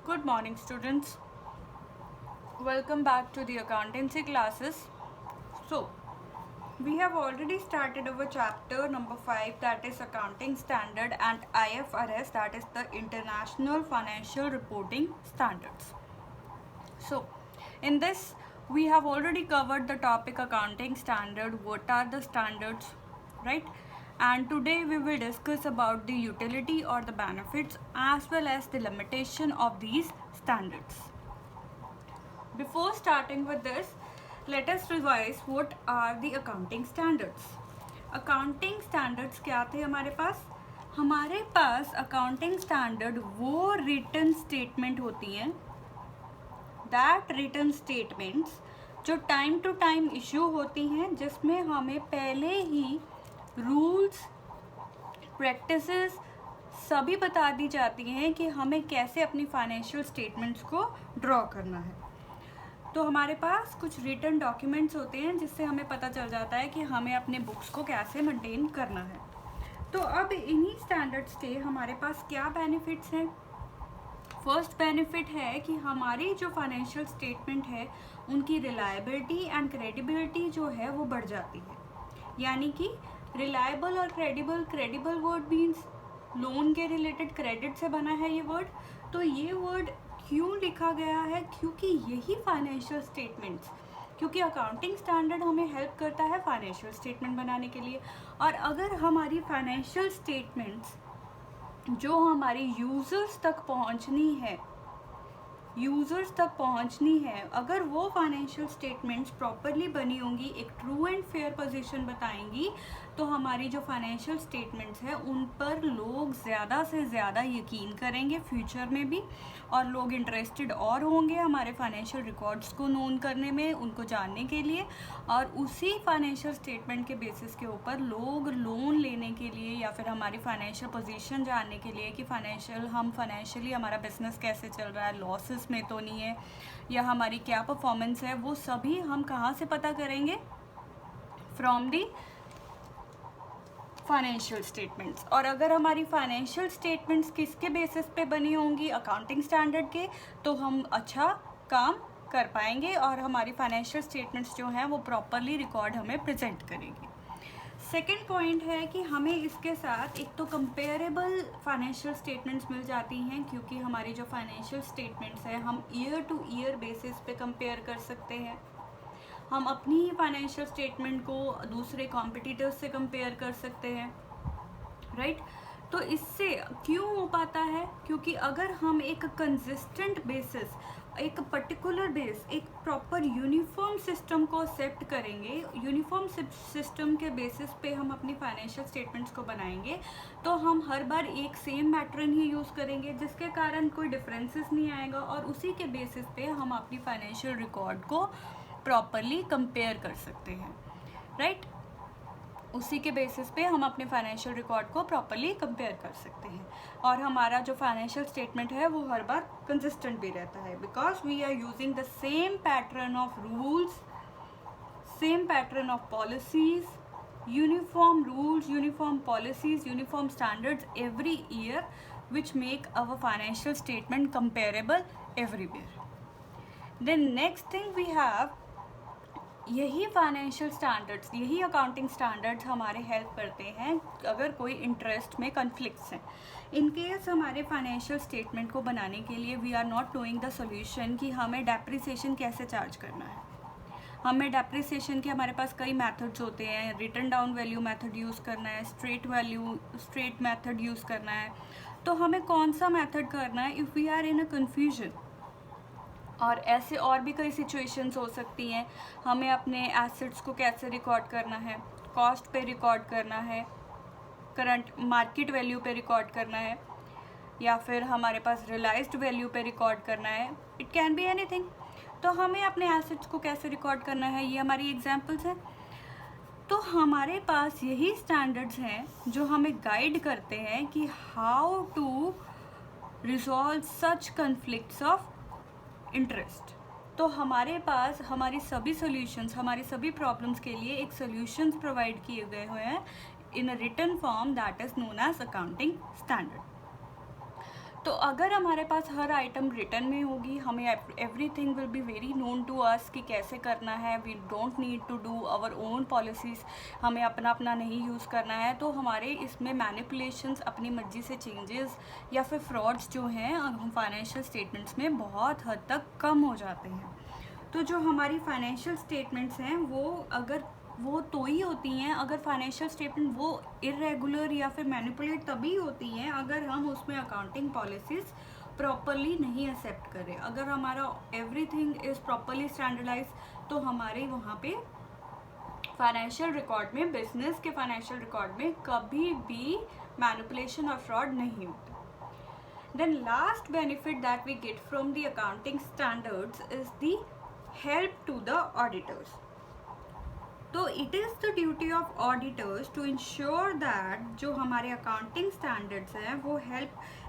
Good morning, students. Welcome back to the accountancy classes. So, we have already started our chapter number 5, that is Accounting Standard, and IFRS, that is the International Financial Reporting Standards. So, in this, we have already covered the topic Accounting Standard, what are the standards, right? And today we will discuss about the utility or the benefits as well as the limitation of these standards. Before starting with this, let us revise what are the accounting standards. Accounting standards क्या थे हमारे पास? हमारे पास accounting standard वो written statement होती हैं, that written statements जो time to time issue होती हैं, जिसमें हमें पहले ही रूल्स प्रैक्टिसेस सभी बता दी जाती हैं कि हमें कैसे अपनी फाइनेंशियल स्टेटमेंट्स को ड्रॉ करना है. तो हमारे पास कुछ रिटन डॉक्यूमेंट्स होते हैं जिससे हमें पता चल जाता है कि हमें अपने बुक्स को कैसे मेंटेन करना है. तो अब इन्हीं स्टैंडर्ड्स के हमारे पास क्या बेनिफिट्स हैं. फर्स्ट बेनिफिट है कि हमारी जो फाइनेंशियल स्टेटमेंट है उनकी रिलायबिलिटी एंड क्रेडिबिलिटी जो है वो बढ़ जाती है. यानी कि रिलायबल और क्रेडिबल वर्ड मीन्स लोन के रिलेटेड क्रेडिट से बना है ये वर्ड. तो ये वर्ड क्यों लिखा गया है? क्योंकि यही फाइनेंशियल स्टेटमेंट्स, क्योंकि अकाउंटिंग स्टैंडर्ड हमें हेल्प करता है फाइनेंशियल स्टेटमेंट बनाने के लिए. और अगर हमारी फाइनेंशियल स्टेटमेंट्स जो हमारी यूज़र्स तक पहुंचनी है, अगर वो फाइनेंशियल स्टेटमेंट्स प्रॉपरली बनी होंगी, एक ट्रू एंड फेयर पोजीशन बताएंगी, तो हमारी जो फाइनेंशियल स्टेटमेंट्स हैं उन पर लोग ज़्यादा से ज़्यादा यकीन करेंगे फ्यूचर में भी, और लोग इंटरेस्टेड और होंगे हमारे फाइनेंशियल रिकॉर्ड्स को नोन करने में, उनको जानने के लिए. और उसी फाइनेंशियल स्टेटमेंट के बेसिस के ऊपर लोग लोन लेने के लिए या फिर हमारी फाइनेंशियल पोजीशन जानने के लिए कि फाइनेंशियली हमारा बिजनेस कैसे चल रहा है, लॉसेस में तो नहीं है, या हमारी क्या परफॉर्मेंस है, वो सभी हम कहाँ से पता करेंगे? From the financial statements. और अगर हमारी फाइनेंशियल स्टेटमेंट्स किसके बेसिस पे बनी होंगी? अकाउंटिंग स्टैंडर्ड के, तो हम अच्छा काम कर पाएंगे और हमारी फाइनेंशियल स्टेटमेंट्स जो हैं वो प्रॉपरली रिकॉर्ड हमें प्रेजेंट करेंगी. सेकेंड पॉइंट है कि हमें इसके साथ एक तो कंपेरेबल फाइनेंशियल स्टेटमेंट्स मिल जाती हैं, क्योंकि हमारी जो फाइनेंशियल स्टेटमेंट्स हैं हम ईयर टू ईयर बेसिस पे कंपेयर कर सकते हैं. हम अपनी फाइनेंशियल स्टेटमेंट को दूसरे कॉम्पिटिटर्स से कंपेयर कर सकते हैं, राइट. तो इससे क्यों हो पाता है? क्योंकि अगर हम एक कंसिस्टेंट बेसिस, एक पर्टिकुलर बेस, एक प्रॉपर यूनिफॉर्म सिस्टम को एक्सेप्ट करेंगे, यूनिफॉर्म सिस्टम के बेसिस पे हम अपनी फाइनेंशियल स्टेटमेंट्स को बनाएंगे, तो हम हर बार एक सेम पैटर्न ही यूज़ करेंगे, जिसके कारण कोई डिफरेंसेस नहीं आएगा, और उसी के बेसिस पे हम अपनी फाइनेंशियल रिकॉर्ड को प्रॉपरली कंपेयर कर सकते हैं, राइट. उसी के बेसिस पे हम अपने फाइनेंशियल रिकॉर्ड को प्रॉपरली कंपेयर कर सकते हैं, और हमारा जो फाइनेंशियल स्टेटमेंट है वो हर बार कंसिस्टेंट भी रहता है, because we are using the same pattern of rules, same pattern of policies, uniform rules, uniform policies, uniform standards every year, which make our financial statement comparable everywhere. Then next thing we have, यही financial standards, यही accounting standards हमारे help करते हैं अगर कोई interest में conflicts हैं. In case हमारे फाइनेंशियल स्टेटमेंट को बनाने के लिए we are not knowing the solution कि हमें डेप्रिसिएशन कैसे चार्ज करना है. हमें डेप्रिसिएशन के हमारे पास कई मेथड्स होते हैं. Written down value method use करना है, स्ट्रेट मेथड यूज़ करना है. तो हमें कौन सा मेथड करना है if we are in a confusion? और ऐसे और भी कई सिचुएशंस हो सकती हैं. हमें अपने एसेट्स को कैसे रिकॉर्ड करना है, कॉस्ट पे रिकॉर्ड करना है, करंट मार्केट वैल्यू पे रिकॉर्ड करना है, या फिर हमारे पास रियलाइज्ड वैल्यू पे रिकॉर्ड करना है. It can be anything. तो हमें अपने एसेट्स को कैसे रिकॉर्ड करना है, ये हमारी एग्जांपल्स हैं. तो हमारे पास यही स्टैंडर्ड्स हैं जो हमें गाइड करते हैं कि how to resolve such conflicts of interest. तो हमारे पास हमारी सभी सॉल्यूशंस, हमारी सभी प्रॉब्लम्स के लिए एक सॉल्यूशंस प्रोवाइड किए गए हुए हैं in a written form, that is known as accounting standard. तो अगर हमारे पास हर आइटम रिटर्न में होगी, हमें everything will be very known to us कि कैसे करना है, we don't need to do our own policies, हमें अपना अपना नहीं यूज़ करना है, तो हमारे इसमें मैनिपुलेशंस, अपनी मर्जी से चेंजेस या फिर फ्रॉड्स जो हैं हम फाइनेंशियल स्टेटमेंट्स में बहुत हद तक कम हो जाते हैं। तो जो हमारी फाइनेंशियल स्टेटमेंट्स हैं वो तो ही होती हैं अगर फाइनेंशियल स्टेटमेंट वो इरेगुलर या फिर मैनिपुलेट तभी होती हैं अगर हम उसमें अकाउंटिंग पॉलिसीज़ प्रॉपरली नहीं एक्सेप्ट करें। अगर हमारा एवरीथिंग इज़ प्रॉपरली स्टैंडर्डाइज तो हमारे वहाँ पे फाइनेंशियल रिकॉर्ड में, बिजनेस के फाइनेंशियल रिकॉर्ड में कभी भी मैनिपुलेशन और फ्रॉड नहीं होता। Then last benefit that we get from the accounting standards is the help to the auditors. तो it is the duty of auditors to ensure that जो हमारे accounting standards हैं वो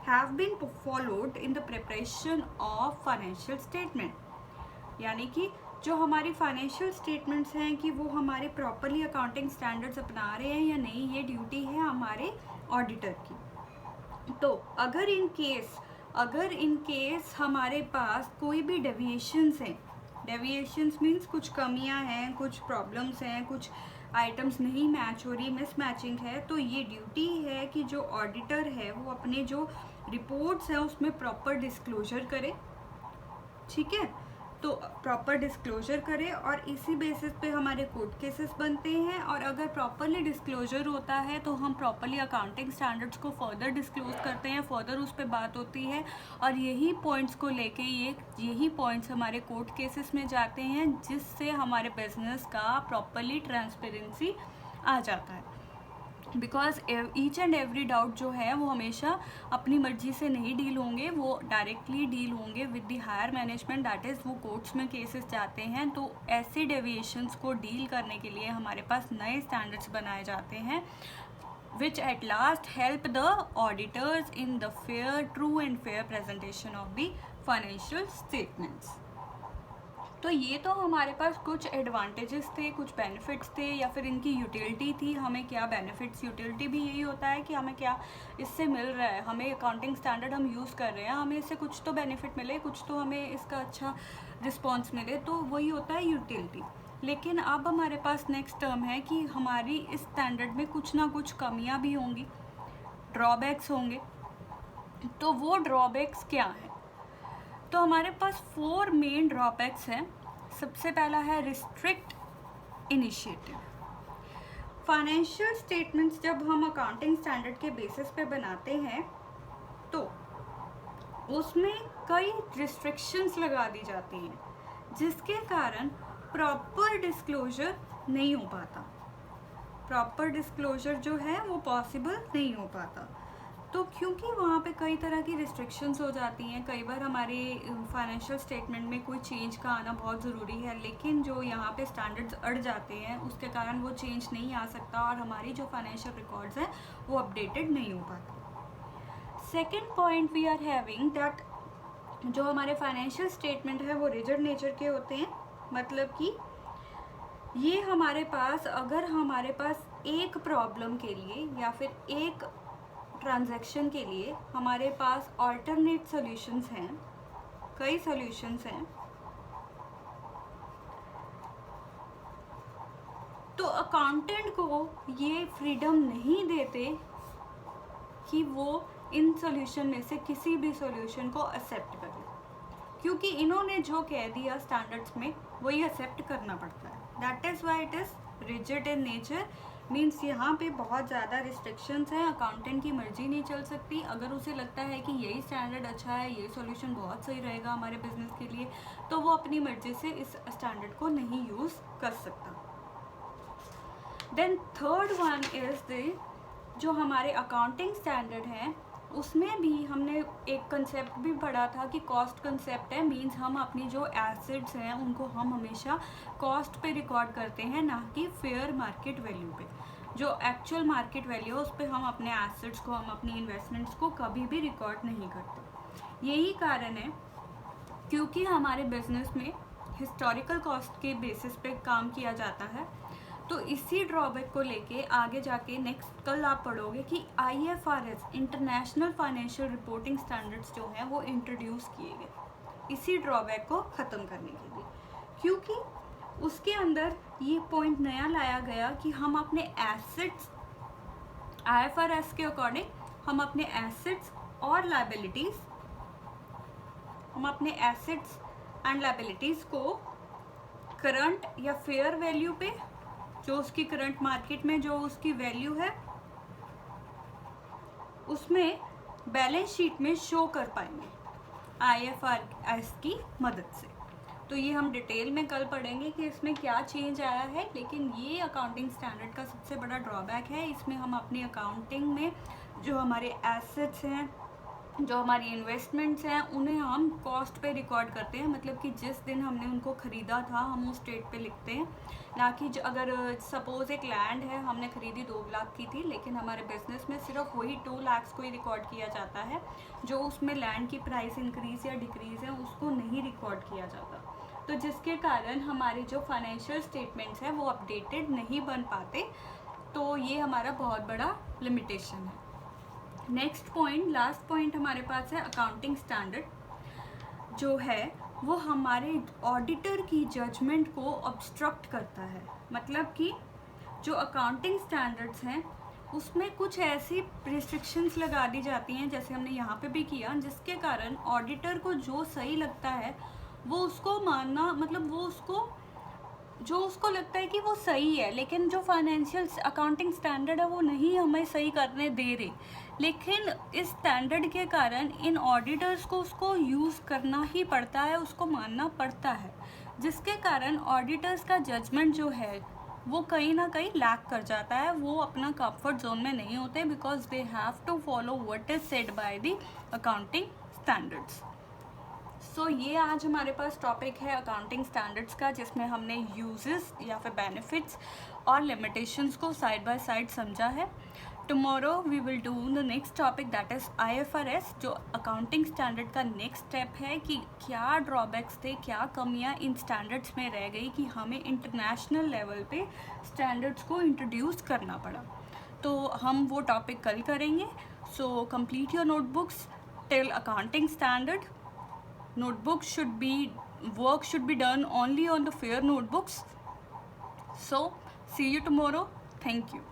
have been followed in the preparation of financial statement. यानी कि जो हमारी financial statements हैं कि वो हमारे प्रॉपरली अकाउंटिंग स्टैंडर्ड्स अपना रहे हैं या नहीं, ये ड्यूटी है हमारे ऑडिटर की। तो अगर इन केस हमारे पास कोई भी डेविएशंस हैं, डेविएशंस मीन्स कुछ कमियां हैं, कुछ प्रॉब्लम्स हैं, कुछ आइटम्स नहीं मैच हो रही, मिसमैचिंग है, तो ये ड्यूटी है कि जो ऑडिटर है वो अपने जो रिपोर्ट्स हैं उसमें प्रॉपर डिस्क्लोजर करे। ठीक है, तो प्रॉपर डिस्क्लोजर करे और इसी बेसिस पे हमारे कोर्ट केसेस बनते हैं। और अगर प्रॉपरली डिस्क्लोजर होता है तो हम प्रॉपरली अकाउंटिंग स्टैंडर्ड्स को फर्दर डिस्क्लोज करते हैं, फर्दर उस पर बात होती है और यही पॉइंट्स को लेके यही पॉइंट्स हमारे कोर्ट केसेस में जाते हैं, जिससे हमारे बिजनेस का प्रॉपरली ट्रांसपेरेंसी आ जाता है। Because each and every doubt जो है वो हमेशा अपनी मर्जी से नहीं डील होंगे, वो डायरेक्टली डील होंगे with the higher management, that is वो कोर्ट्स में केसेस जाते हैं। तो ऐसे डेविएशंस को डील करने के लिए हमारे पास नए स्टैंडर्ड्स बनाए जाते हैं which at last help the auditors in the true and fair presentation of the financial statements. तो ये तो हमारे पास कुछ एडवांटेजेस थे, कुछ बेनिफिट्स थे या फिर इनकी यूटिलिटी थी। हमें क्या बेनिफिट्स, यूटिलिटी भी यही होता है कि हमें क्या इससे मिल रहा है, हमें अकाउंटिंग स्टैंडर्ड हम यूज़ कर रहे हैं, हमें इससे कुछ तो बेनिफिट मिले, कुछ तो हमें इसका अच्छा रिस्पॉन्स मिले, तो वही होता है यूटिलिटी। लेकिन अब हमारे पास नेक्स्ट टर्म है कि हमारी इस स्टैंडर्ड में कुछ ना कुछ कमियाँ भी होंगी, ड्रॉबैक्स होंगे। तो वो ड्रॉबैक्स क्या हैं? तो हमारे पास 4 मेन ड्रॉबैक्स हैं। सबसे पहला है रिस्ट्रिक्ट इनिशिएटिव। फाइनेंशियल स्टेटमेंट्स जब हम अकाउंटिंग स्टैंडर्ड के बेसिस पे बनाते हैं तो उसमें कई रिस्ट्रिक्शंस लगा दी जाती हैं, जिसके कारण प्रॉपर डिस्क्लोजर नहीं हो पाता, प्रॉपर डिस्क्लोजर जो है वो पॉसिबल नहीं हो पाता। तो क्योंकि वहाँ पे कई तरह की रिस्ट्रिक्शंस हो जाती हैं, कई बार हमारे फाइनेंशियल स्टेटमेंट में कोई चेंज का आना बहुत ज़रूरी है, लेकिन जो यहाँ पे स्टैंडर्ड्स अड़ जाते हैं उसके कारण वो चेंज नहीं आ सकता और हमारी जो फाइनेंशियल रिकॉर्ड्स हैं वो अपडेटेड नहीं हो पाते। Second point we are having that जो हमारे फाइनेंशियल स्टेटमेंट है वो रिजिड नेचर के होते हैं। मतलब कि ये हमारे पास, अगर हमारे पास एक प्रॉब्लम के लिए या फिर एक ट्रांजैक्शन के लिए हमारे पास ऑल्टरनेट सॉल्यूशंस हैं, कई सॉल्यूशंस हैं, तो अकाउंटेंट को ये फ्रीडम नहीं देते कि वो इन सॉल्यूशन में से किसी भी सॉल्यूशन को एक्सेप्ट करे, क्योंकि इन्होंने जो कह दिया स्टैंडर्ड्स में वही एक्सेप्ट करना पड़ता है। That is why it is rigid in nature. Means यहाँ पे बहुत ज़्यादा रिस्ट्रिक्शंस हैं, अकाउंटेंट की मर्जी नहीं चल सकती। अगर उसे लगता है कि यही स्टैंडर्ड अच्छा है, यही सॉल्यूशन बहुत सही रहेगा हमारे बिजनेस के लिए, तो वो अपनी मर्जी से इस स्टैंडर्ड को नहीं यूज़ कर सकता। Then third one is the जो हमारे अकाउंटिंग स्टैंडर्ड हैं उसमें भी हमने एक कंसेप्ट भी पढ़ा था कि कॉस्ट कंसेप्ट है। मींस हम अपनी जो एसेट्स हैं उनको हम हमेशा कॉस्ट पे रिकॉर्ड करते हैं, ना कि फेयर मार्केट वैल्यू पे। जो एक्चुअल मार्केट वैल्यू है उस पर हम अपने एसेट्स को, हम अपनी इन्वेस्टमेंट्स को कभी भी रिकॉर्ड नहीं करते। यही कारण है क्योंकि हमारे बिजनेस में हिस्टोरिकल कॉस्ट के बेसिस पे काम किया जाता है, तो इसी ड्रॉबैक को लेके आगे जाके नेक्स्ट कल आप पढ़ोगे कि IFRS international financial reporting standards जो हैं वो इंट्रोड्यूस किए गए इसी ड्रॉबैक को ख़त्म करने के लिए, क्योंकि उसके अंदर ये पॉइंट नया लाया गया कि हम अपने एसेट्स IFRS के अकॉर्डिंग हम अपने एसेट्स और लायबिलिटीज़ एंड लायबिलिटीज़ को करंट या फेयर वैल्यू पे, जो उसकी करंट मार्केट में जो उसकी वैल्यू है उसमें बैलेंस शीट में शो कर पाएंगे IFRS की मदद से। तो ये हम डिटेल में कल पढ़ेंगे कि इसमें क्या चेंज आया है, लेकिन ये अकाउंटिंग स्टैंडर्ड का सबसे बड़ा ड्रॉबैक है। इसमें हम अपनी अकाउंटिंग में जो हमारे एसेट्स हैं, जो हमारी इन्वेस्टमेंट्स हैं, उन्हें हम कॉस्ट पे रिकॉर्ड करते हैं, मतलब कि जिस दिन हमने उनको ख़रीदा था हम उस डेट पे लिखते हैं, ना कि अगर सपोज़ एक लैंड है हमने ख़रीदी 2 लाख की थी, लेकिन हमारे बिजनेस में सिर्फ वही 2 लाख को ही रिकॉर्ड किया जाता है, जो उसमें लैंड की प्राइस इंक्रीज़ या डिक्रीज़ है उसको नहीं रिकॉर्ड किया जाता। तो जिसके कारण हमारे जो फाइनेंशियल स्टेटमेंट्स हैं वो अपडेटेड नहीं बन पाते। तो ये हमारा बहुत बड़ा लिमिटेशन है। नेक्स्ट पॉइंट, लास्ट पॉइंट हमारे पास है अकाउंटिंग स्टैंडर्ड जो है वो हमारे ऑडिटर की जजमेंट को ऑब्स्ट्रक्ट करता है। मतलब कि जो अकाउंटिंग स्टैंडर्ड्स हैं उसमें कुछ ऐसी रिस्ट्रिक्शंस लगा दी जाती हैं, जैसे हमने यहाँ पे भी किया, जिसके कारण ऑडिटर को जो सही लगता है वो उसको मानना, मतलब वो उसको जो उसको लगता है कि वो सही है, लेकिन जो फाइनेंशियल अकाउंटिंग स्टैंडर्ड है वो नहीं हमें सही करने दे रहे, लेकिन इस स्टैंडर्ड के कारण इन ऑडिटर्स को उसको यूज़ करना ही पड़ता है, उसको मानना पड़ता है, जिसके कारण ऑडिटर्स का जजमेंट जो है वो कहीं ना कहीं लैक कर जाता है, वो अपना कंफर्ट जोन में नहीं होते, because they have to follow what is said by the accounting standards. So ये आज हमारे पास टॉपिक है अकाउंटिंग स्टैंडर्ड्स का, जिसमें हमने यूजेस या फिर बेनिफिट्स और लिमिटेशंस को साइड बाय साइड समझा है। Tomorrow we will do the next topic that is IFRS, जो अकाउंटिंग स्टैंडर्ड का नेक्स्ट स्टेप है कि क्या ड्रॉबैक्स थे, क्या कमियां इन स्टैंडर्ड्स में रह गई कि हमें इंटरनेशनल लेवल पे स्टैंडर्ड्स को इंट्रोड्यूस करना पड़ा। तो हम वो टॉपिक कल करेंगे। So complete your notebooks till accounting standard. Work should be done only on the fair notebooks. So see you tomorrow. Thank you.